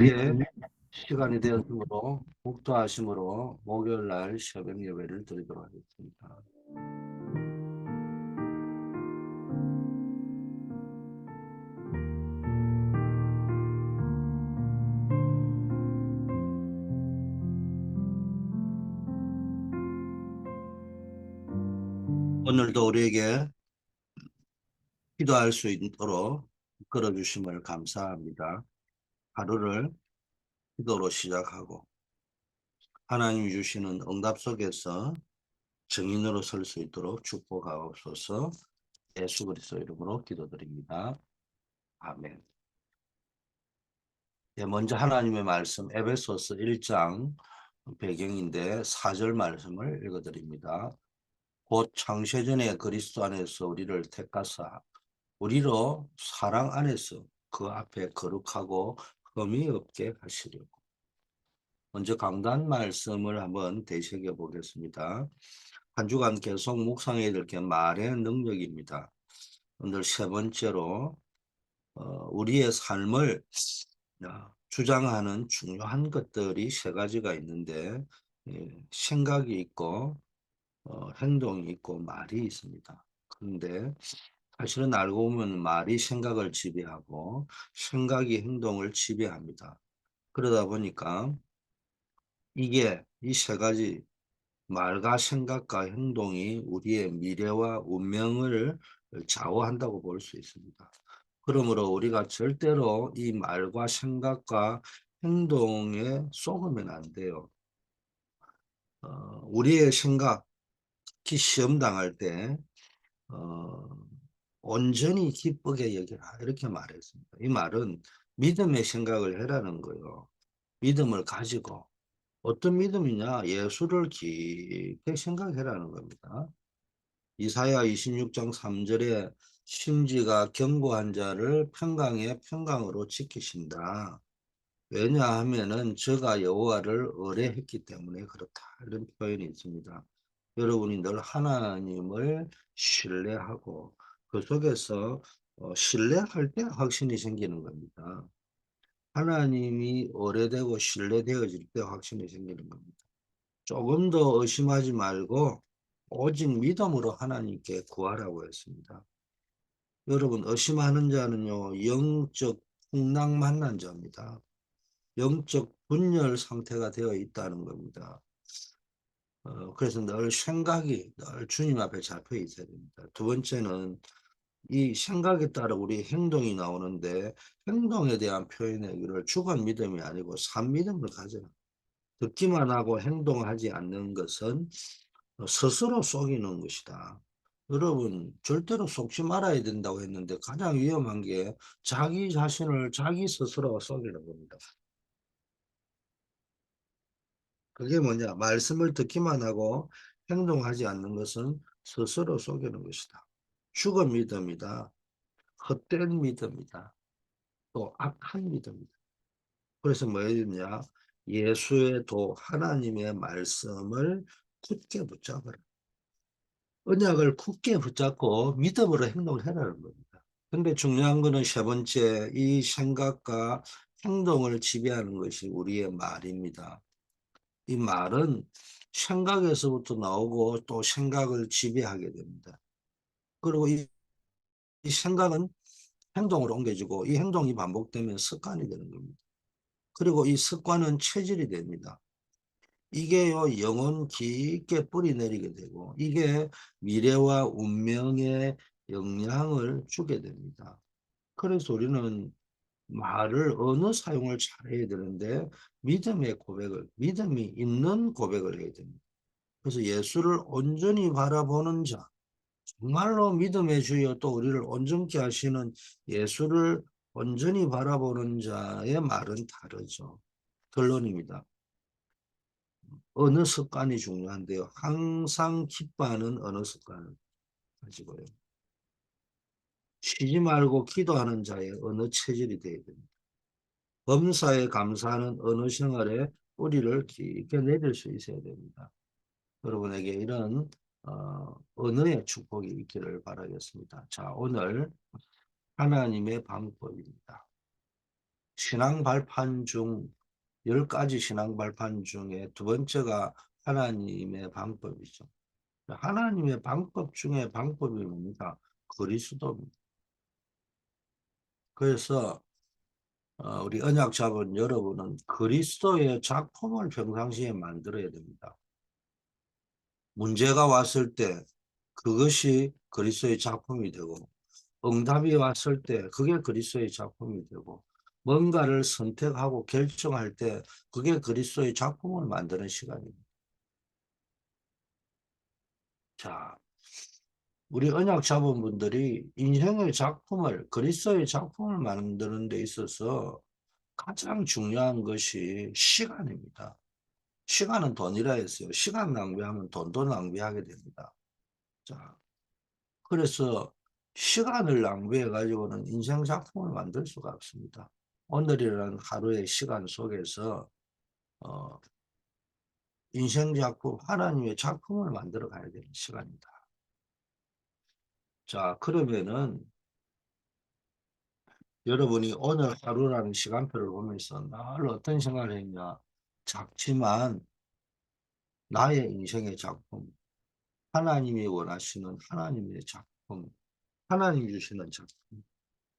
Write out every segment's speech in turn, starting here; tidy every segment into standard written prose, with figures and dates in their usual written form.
이제 시간이 되었으므로 목도하심으로 목요일 날 새벽 예배를 드리도록 하겠습니다. 오늘도 우리에게 기도할 수 있도록 끌어주심을 감사합니다. 하루를 기도로 시작하고 하나님이 주시는 응답 속에서 증인으로 설 수 있도록 축복하옵소서. 예수 그리스도 이름으로 기도드립니다. 아멘. 먼저 하나님의 말씀 에베소서 1장 배경인데 4절 말씀을 읽어드립니다. 곧 창세전에 그리스도 안에서 우리를 택하사 우리로 사랑 안에서 그 앞에 거룩하고 흠이 없게 하시려고. 먼저 강단 말씀을 한번 되새겨 보겠습니다. 한 주간 계속 묵상해야 될 게 말의 능력입니다. 오늘 세 번째로 우리의 삶을 주장하는 중요한 것들이 세 가지가 있는데 생각이 있고 행동이 있고 말이 있습니다. 그런데 사실은 알고 보면 말이 생각을 지배하고 생각이 행동을 지배합니다. 그러다 보니까 이게 이 세 가지 말과 생각과 행동이 우리의 미래와 운명을 좌우한다고 볼 수 있습니다. 그러므로 우리가 절대로 이 말과 생각과 행동에 속으면 안 돼요. 우리의 생각, 특히 시험 당할 때 어, 온전히 기쁘게 여기라 이렇게 말했습니다. 이 말은 믿음의 생각을 해라는 거예요. 믿음을 가지고 어떤 믿음이냐? 예수를 깊게 생각해라는 겁니다. 이사야 26장 3절에 심지가 견고한 자를 평강의 평강으로 지키신다. 왜냐하면은 저가 여호와를 의뢰했기 때문에 그렇다. 이런 표현이 있습니다. 여러분이 늘 하나님을 신뢰하고 그 속에서 신뢰할 때 확신이 생기는 겁니다. 하나님이 오래되고 신뢰되어질 때 확신이 생기는 겁니다. 조금 더 의심하지 말고 오직 믿음으로 하나님께 구하라고 했습니다. 여러분 의심하는 자는요 영적 풍랑 만난 자입니다. 영적 분열 상태가 되어 있다는 겁니다. 그래서 늘 생각이 늘 주님 앞에 잡혀 있어야 됩니다. 두 번째는 이 생각에 따라 우리 행동이 나오는데 행동에 대한 표현을 죽은 믿음이 아니고 산 믿음을 가져라. 듣기만 하고 행동하지 않는 것은 스스로 속이는 것이다. 여러분 절대로 속지 말아야 된다고 했는데 가장 위험한 게 자기 자신을 자기 스스로 속이는 겁니다. 그게 뭐냐? 말씀을 듣기만 하고 행동하지 않는 것은 스스로 속이는 것이다. 죽은 믿음이다. 헛된 믿음이다. 또 악한 믿음이다. 그래서 뭐였냐? 예수의 도 하나님의 말씀을 굳게 붙잡아라. 언약을 굳게 붙잡고 믿음으로 행동을 해라는 겁니다. 근데 중요한 거는 세 번째, 이 생각과 행동을 지배하는 것이 우리의 말입니다. 이 말은 생각에서부터 나오고 또 생각을 지배하게 됩니다. 그리고 이 생각은 행동으로 옮겨지고 이 행동이 반복되면 습관이 되는 겁니다. 그리고 이 습관은 체질이 됩니다. 이게요, 영혼 깊게 뿌리 내리게 되고, 이게 미래와 운명에 영향을 주게 됩니다. 그래서 우리는 말을 어느 사용을 잘해야 되는데, 믿음의 고백을, 믿음이 있는 고백을 해야 됩니다. 그래서 예수를 온전히 바라보는 자, 정말로 믿음의 주여 또 우리를 온전케 하시는 예수를 온전히 바라보는 자의 말은 다르죠. 결론입니다. 어느 습관이 중요한데요. 항상 기뻐하는 어느 습관을 가지고요. 쉬지 말고 기도하는 자의 어느 체질이 되어야 됩니다. 범사에 감사하는 어느 생활에 뿌리를 깊게 내릴 수 있어야 됩니다. 여러분에게 이런 언어의 축복이 있기를 바라겠습니다. 자, 오늘 하나님의 방법입니다. 신앙 발판 중 10가지 신앙 발판 중에 두 번째가 하나님의 방법이죠. 하나님의 방법 중에 방법이 뭡니까? 그리스도입니다. 그래서 우리 언약 잡은 여러분은 그리스도의 작품을 평상시에 만들어야 됩니다. 문제가 왔을 때 그것이 그리스도의 작품이 되고 응답이 왔을 때 그게 그리스도의 작품이 되고 뭔가를 선택하고 결정할 때 그게 그리스도의 작품을 만드는 시간입니다. 자, 우리 언약 자본분들이 인생의 작품을 그리스도의 작품을 만드는 데 있어서 가장 중요한 것이 시간입니다. 시간은 돈이라 했어요. 시간 낭비하면 돈도 낭비하게 됩니다. 자, 그래서 시간을 낭비해 가지고는 인생 작품을 만들 수가 없습니다. 오늘이라는 하루의 시간 속에서 어, 인생 작품, 하나님의 작품을 만들어 가야 되는 시간이다. 자, 그러면은 여러분이 오늘 하루라는 시간표를 보면서 늘 어떤 생각을 했냐? 작지만 나의 인생의 작품, 하나님이 원하시는 하나님의 작품, 하나님 주시는 작품,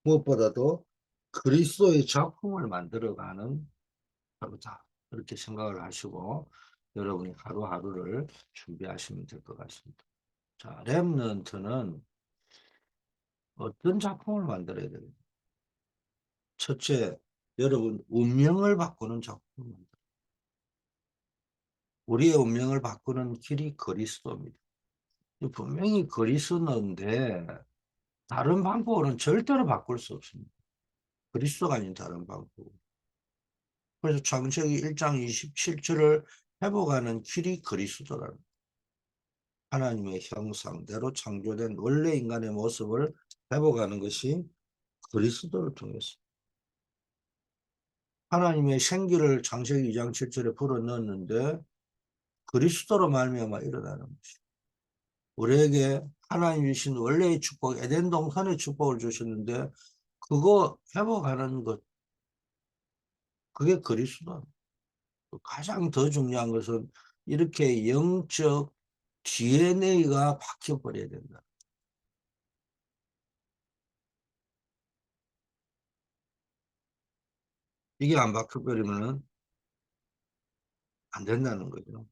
무엇보다도 그리스도의 작품을 만들어가는 하루다. 그렇게 생각을 하시고 여러분이 하루하루를 준비하시면 될 것 같습니다. 자, 렘넌트는 어떤 작품을 만들어야 됩니까? 첫째, 여러분 운명을 바꾸는 작품을 만들어요. 우리의 운명을 바꾸는 길이 그리스도입니다. 분명히 그리스도인데 다른 방법으로는 절대로 바꿀 수 없습니다. 그리스도가 아닌 다른 방법. 그래서 창세기 1장 27절을 회복하는 길이 그리스도라는 하나님의 형상대로 창조된 원래 인간의 모습을 회복하는 것이 그리스도를 통해서 하나님의 생기를 창세기 2장 7절에 불어넣었는데 그리스도로 말미암아 일어나는 것이 우리에게 하나님 주신 원래의 축복 에덴 동산의 축복을 주셨는데 그거 회복하는 것 그게 그리스도 가장 더 중요한 것은 이렇게 영적 DNA가 바뀌어버려야 된다. 이게 안 바뀌어버리면 안 된다는 거죠.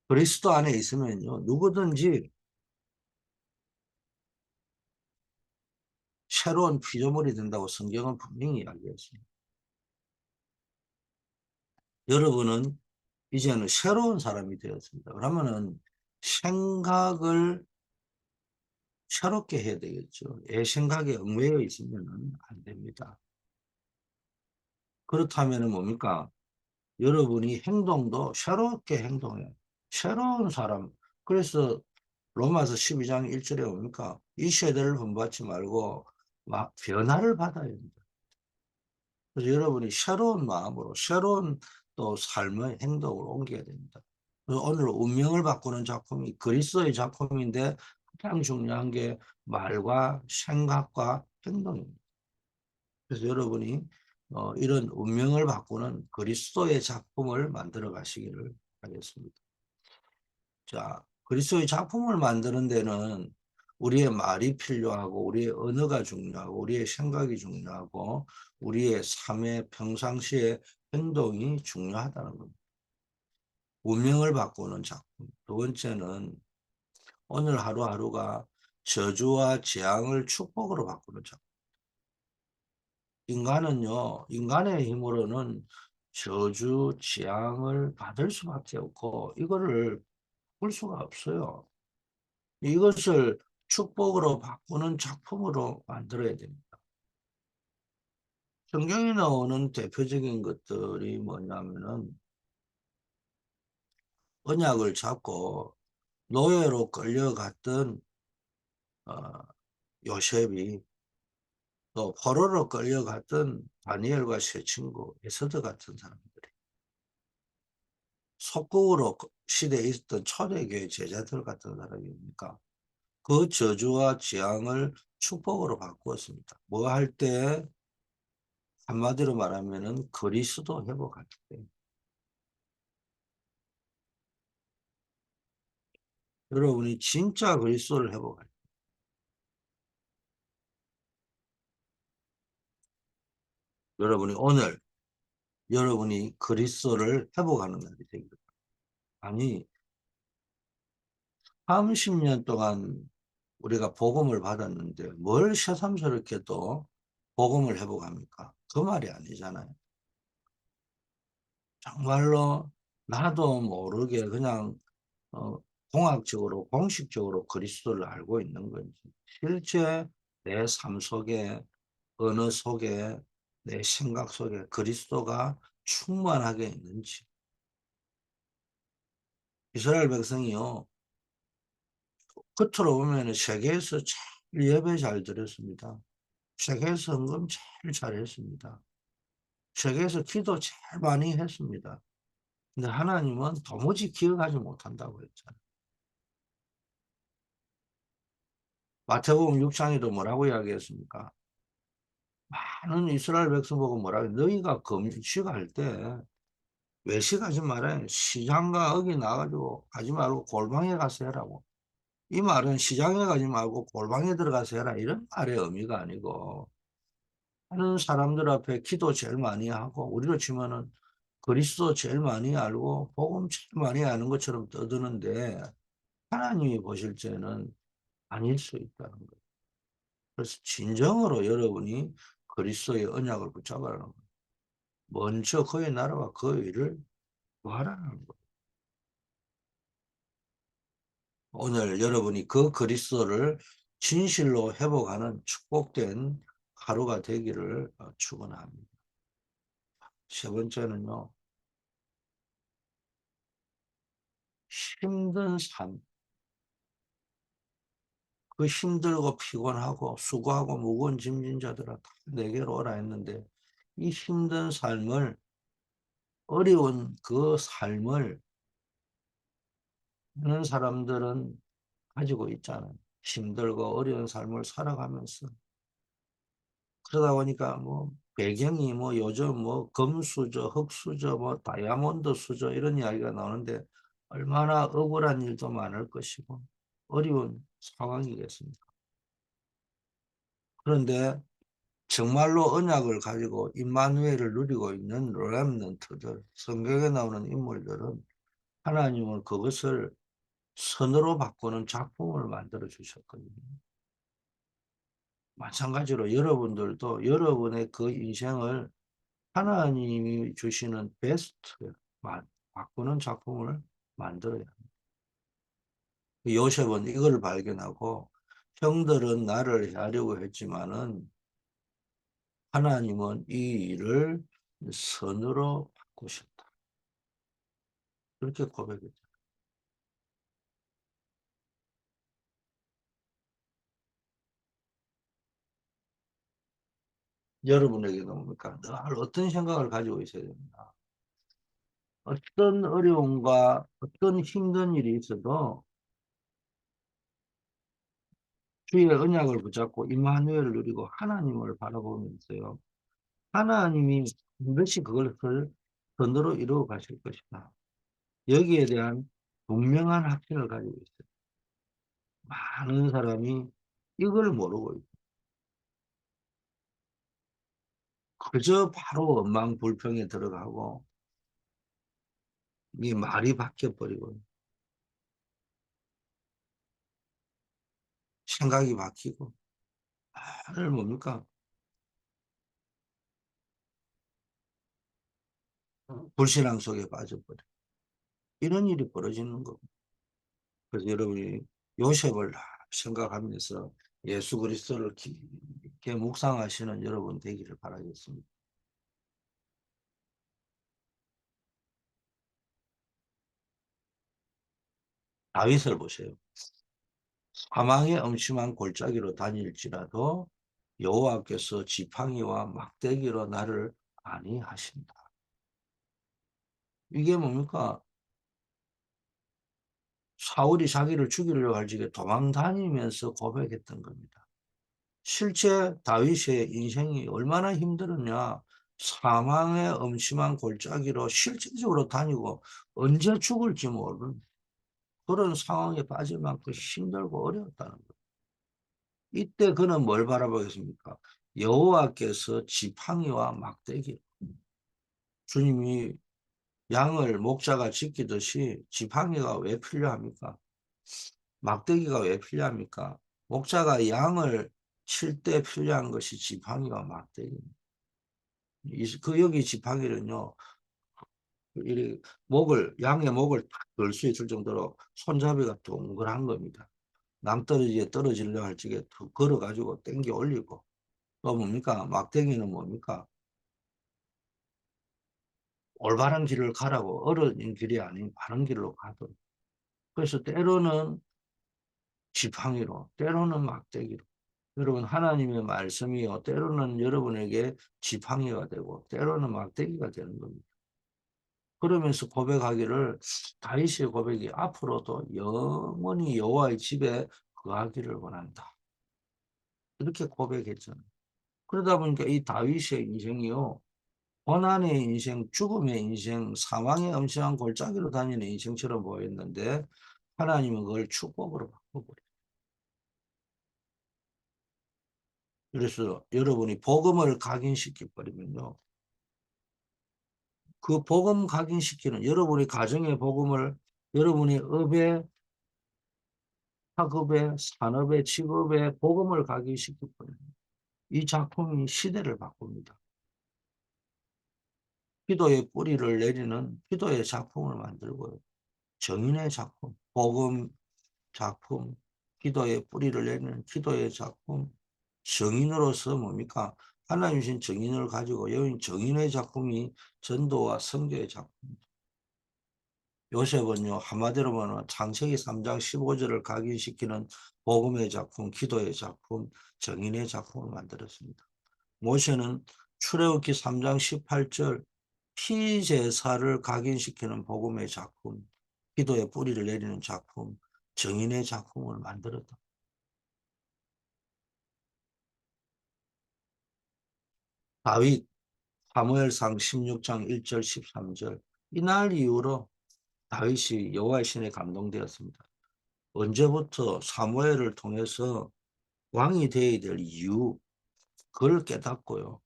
그리스도 안에 있으면요, 누구든지 새로운 피조물이 된다고 성경은 분명히 이야기했습니다. 여러분은 이제는 새로운 사람이 되었습니다. 그러면은 생각을 새롭게 해야 되겠죠. 애 생각에 얽매여 있으면 안 됩니다. 그렇다면 뭡니까? 여러분이 행동도 새롭게 행동해요. 새로운 사람. 그래서 로마서 12장 1절에 뭡니까? 이 세대를 본받지 말고 변화를 받아야 됩니다. 그래서 여러분이 새로운 마음으로 새로운 또 삶의 행동을 옮겨야 됩니다. 그래서 오늘 운명을 바꾸는 작품이 그리스도의 작품인데 가장 중요한 게 말과 생각과 행동입니다. 그래서 여러분이 이런 운명을 바꾸는 그리스도의 작품을 만들어 가시기를 하겠습니다. 자, 그리스도의 작품을 만드는 데는 우리의 말이 필요하고 우리의 언어가 중요하고 우리의 생각이 중요하고 우리의 삶의 평상시의 행동이 중요하다는 겁니다. 운명을 바꾸는 작품. 두 번째는 오늘 하루하루가 저주와 재앙을 축복으로 바꾸는 작품. 인간은요, 인간의 힘으로는 저주, 재앙을 받을 수밖에 없고 이거를 볼 수가 없어요. 이것을 축복으로 바꾸는 작품으로 만들어야 됩니다. 성경에 나오는 대표적인 것들이 뭐냐면은 언약을 잡고 노예로 끌려갔던 어, 요셉이 또 포로로 끌려갔던 다니엘과 세 친구 에스더 같은 사람들이 속국으로 시대에 있었던 초대교회 제자들 같은 사람입니까? 그 저주와 재앙을 축복으로 바꾸었습니다. 뭐 할 때? 한마디로 말하면은 그리스도 회복할 때. 여러분이 진짜 그리스도를 회복할 때. 여러분이 오늘 여러분이 그리스도를 회복하는 날이 되기를. 아니 30년 동안 우리가 복음을 받았는데 뭘 새삼스럽게 또 복음을 회복합니까? 그 말이 아니잖아요. 정말로 나도 모르게 그냥 어, 공학적으로 공식적으로 그리스도를 알고 있는 건지 실제 내 삶 속에 언어 속에 내 생각 속에 그리스도가 충만하게 있는지. 이스라엘 백성이요 겉으로 보면 세계에서 제일 예배 잘 드렸습니다. 세계에서 헌금 제일 잘했습니다. 세계에서 기도 제일 많이 했습니다. 근데 하나님은 도무지 기억하지 못한다고 했잖아요. 마태복음 6장에도 뭐라고 이야기했습니까? 많은 이스라엘 백성 보고 뭐라고 해? 너희가 금식할 때 외식하지 말아요. 시장과 어기 나가지고 가지 말고 골방에 가서 해라고. 이 말은 시장에 가지 말고 골방에 들어가서 해라 이런 말의 의미가 아니고 하는 사람들 앞에 기도 제일 많이 하고 우리로 치면은 그리스도 제일 많이 알고 복음 제일 많이 아는 것처럼 떠드는데 하나님이 보실 때는 아닐 수 있다는 거예요. 그래서 진정으로 여러분이 그리스도의 언약을 붙잡으라는 거예요. 먼저 그의 나라와 그 일을 구하라는 거예요. 오늘 여러분이 그 그리스도를 진실로 회복하는 축복된 하루가 되기를 축원합니다. 세 번째는요. 힘든 삶. 그 힘들고 피곤하고 수고하고 무거운 짐진 자들아 다 내게로 오라 했는데 이 힘든 삶을 어려운 그 삶을 하는 사람들은 가지고 있잖아요. 힘들고 어려운 삶을 살아가면서 그러다 보니까 뭐 배경이 뭐 요즘 뭐 금수저, 흑수저, 뭐 다이아몬드 수저 이런 이야기가 나오는데 얼마나 억울한 일도 많을 것이고 어려운 상황이겠습니까? 그런데 정말로 언약을 가지고 임마누엘을 누리고 있는 렘넌트들, 성경에 나오는 인물들은 하나님은 그것을 선으로 바꾸는 작품을 만들어 주셨거든요. 마찬가지로 여러분들도 여러분의 그 인생을 하나님이 주시는 베스트 바꾸는 작품을 만들어야 합니다. 요셉은 이걸 발견하고 형들은 나를 해하려고 했지만은 하나님은 이 일을 선으로 바꾸셨다. 그렇게 고백했죠. 여러분에게도 뭡니까? 늘 어떤 생각을 가지고 있어야 됩니다. 어떤 어려움과 어떤 힘든 일이 있어도 주의 언약을 붙잡고 임마누엘을 누리고 하나님을 바라보면서요. 하나님이 반드시 그것을 선으로 이루어 가실 것이다. 여기에 대한 분명한 확신을 가지고 있어요. 많은 사람이 이걸 모르고 있고 그저 바로 원망 불평에 들어가고 이 말이 바뀌어 버리고 생각이 바뀌고 말을 뭡니까? 불신앙 속에 빠져버려. 이런 일이 벌어지는 거고. 그래서 여러분이 요셉을 생각하면서 예수 그리스도를 깊게 묵상하시는 여러분 되기를 바라겠습니다. 다윗을 보세요. 사망의 음침한 골짜기로 다닐지라도 여호와께서 지팡이와 막대기로 나를 안위하신다. 이게 뭡니까? 사울이 자기를 죽이려고 할 적에 도망 다니면서 고백했던 겁니다. 실제 다윗의 인생이 얼마나 힘들었냐. 사망의 엄심한 골짜기로 실질적으로 다니고 언제 죽을지 모르는 그런 상황에 빠질 만큼 힘들고 어려웠다는 거예요. 이때 그는 뭘 바라보겠습니까? 여호와께서 지팡이와 막대기. 주님이 양을 목자가 지키듯이 지팡이가 왜 필요합니까? 막대기가 왜 필요합니까? 목자가 양을 칠 때 필요한 것이 지팡이와 막대기입니다. 그 여기 지팡이는요, 양의 목을 탁 걸 수 있을 정도로 손잡이가 동그란 겁니다. 낭떠러지에 떨어지려 할 적에 툭 걸어가지고 당겨 올리고, 또 뭡니까? 막대기는 뭡니까? 올바른 길을 가라고, 어려운 길이 아닌 바른 길로 가도록. 그래서 때로는 지팡이로, 때로는 막대기로. 여러분, 하나님의 말씀이요, 때로는 여러분에게 지팡이가 되고, 때로는 막대기가 되는 겁니다. 그러면서 고백하기를, 다윗의 고백이 앞으로도 영원히 여호와의 집에 거하기를 원한다. 이렇게 고백했잖아요. 그러다 보니까 이 다윗의 인생이요, 고난의 인생, 죽음의 인생, 사망의 엄청난 골짜기로 다니는 인생처럼 보였는데, 하나님은 그걸 축복으로 바꿔버려요. 그래서 여러분이 복음을 각인시켜 버리면요, 그 복음 각인시키는 여러분의 가정의 복음을 여러분의 업에, 학업에, 산업에, 직업에 복음을 각인시켜 버려요. 이 작품이 시대를 바꿉니다. 기도의 뿌리를 내리는 기도의 작품을 만들고요. 정인의 작품, 복음 작품, 기도의 뿌리를 내리는 기도의 작품, 정인으로서 뭡니까? 하나님 주신 정인을 가지고 여기 정인의 작품이 전도와 선교의 작품. 요셉은요, 한마디로 말하면 창세기 3장 15절을 각인시키는 복음의 작품, 기도의 작품, 정인의 작품을 만들었습니다. 모세는 출애굽기 3장 18절 피제사를 각인시키는 복음의 작품, 기도의 뿌리를 내리는 작품, 정인의 작품을 만들었다. 다윗 사무엘상 16장 1절 13절 이날 이후로 다윗이 여호와의 신에 감동되었습니다. 언제부터 사무엘을 통해서 왕이 되어야 될 이유, 그걸 깨닫고요.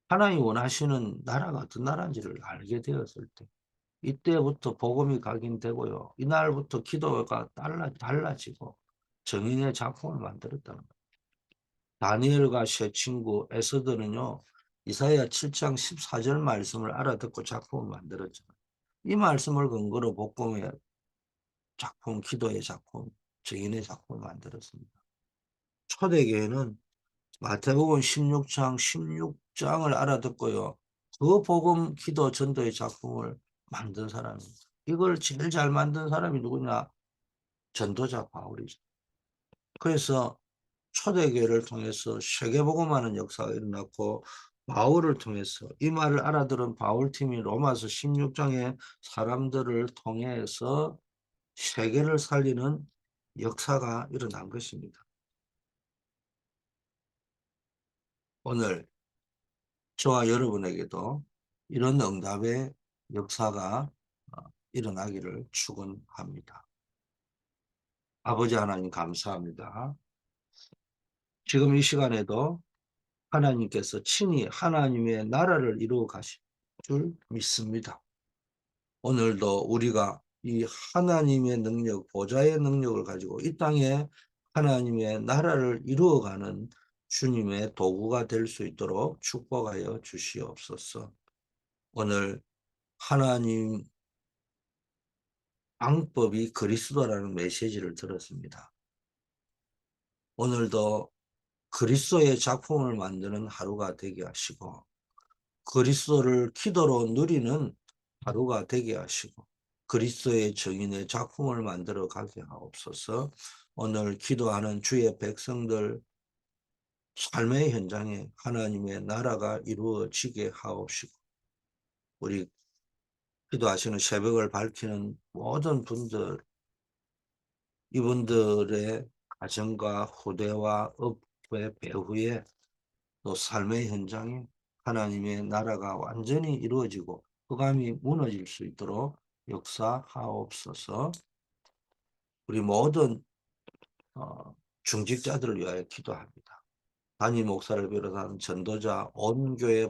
하나님이 원하시는 나라가 어떤 나라인지를 알게 되었을 때, 이때부터 복음이 각인되고요. 이날부터 기도가 달라지고 정인의 작품을 만들었다는 거예요. 다니엘과 세 친구 에스더는요, 이사야 7장 14절 말씀을 알아듣고 작품을 만들었죠. 이 말씀을 근거로 복음의 작품, 기도의 작품, 정인의 작품을 만들었습니다. 초대교회는 마태복음 16장 16장을 알아듣고요, 그 복음, 기도, 전도의 작품을 만든 사람입니다. 이걸 제일 잘 만든 사람이 누구냐? 전도자 바울이죠. 그래서 초대교회를 통해서 세계복음하는 역사가 일어났고, 바울을 통해서 이 말을 알아들은 바울팀이 로마서 16장의 사람들을 통해서 세계를 살리는 역사가 일어난 것입니다. 오늘 저와 여러분에게도 이런 응답의 역사가 일어나기를 축원합니다. 아버지 하나님 감사합니다. 지금 이 시간에도 하나님께서 친히 하나님의 나라를 이루어 가실 줄 믿습니다. 오늘도 우리가 이 하나님의 능력, 보좌의 능력을 가지고 이 땅에 하나님의 나라를 이루어가는 주님의 도구가 될 수 있도록 축복하여 주시옵소서. 오늘 하나님 방법이 그리스도라는 메시지를 들었습니다. 오늘도 그리스도의 작품을 만드는 하루가 되게 하시고, 그리스도를 기도로 누리는 하루가 되게 하시고, 그리스도의 정인의 작품을 만들어 가게 하옵소서. 오늘 기도하는 주의 백성들 삶의 현장에 하나님의 나라가 이루어지게 하옵시고, 우리 기도하시는 새벽을 밝히는 모든 분들 이분들의 가정과 후대와 업의 배후에 또 삶의 현장에 하나님의 나라가 완전히 이루어지고 흑암이 무너질 수 있도록 역사하옵소서. 우리 모든 중직자들을 위하여 기도합니다. 담임 목사를 비롯한 전도자, 온 교회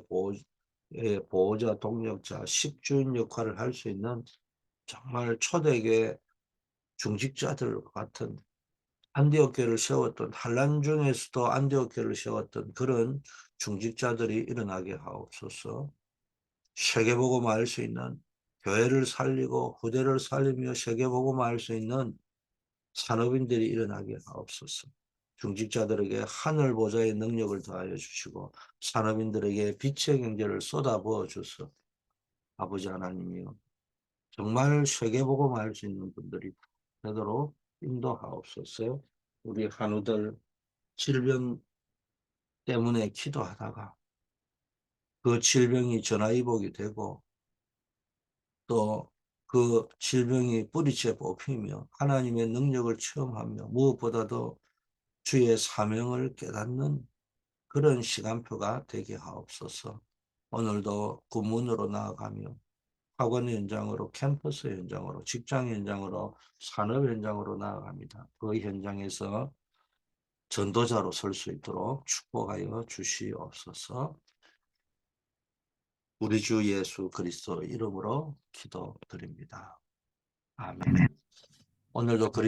보호자, 동력자, 식주인 역할을 할 수 있는 정말 초대교회 중직자들 같은 안디옥 교회를 세웠던, 한란 중에서도 안디옥 교회를 세웠던 그런 중직자들이 일어나게 하옵소서. 세계복음화 할 수 있는, 교회를 살리고 후대를 살리며 세계복음화 할 수 있는 산업인들이 일어나게 하옵소서. 중직자들에게 하늘 보좌의 능력을 더하여 주시고 산업인들에게 빛의 경제를 쏟아부어 주소. 아버지 하나님이여, 정말 세계복음화 할 수 있는 분들이 되도록 인도하옵소서. 우리 한우들 질병 때문에 기도하다가 그 질병이 전화위복이 되고 또 그 질병이 뿌리째 뽑히며 하나님의 능력을 체험하며 무엇보다도 주의 사명을 깨닫는 그런 시간표가 되게 하옵소서. 오늘도 군문으로 나아가며 학원 현장으로, 캠퍼스 현장으로, 직장 현장으로, 산업 현장으로 나아갑니다. 그 현장에서 전도자로 설 수 있도록 축복하여 주시옵소서. 우리 주 예수 그리스도 이름으로 기도드립니다. 아멘. 오늘도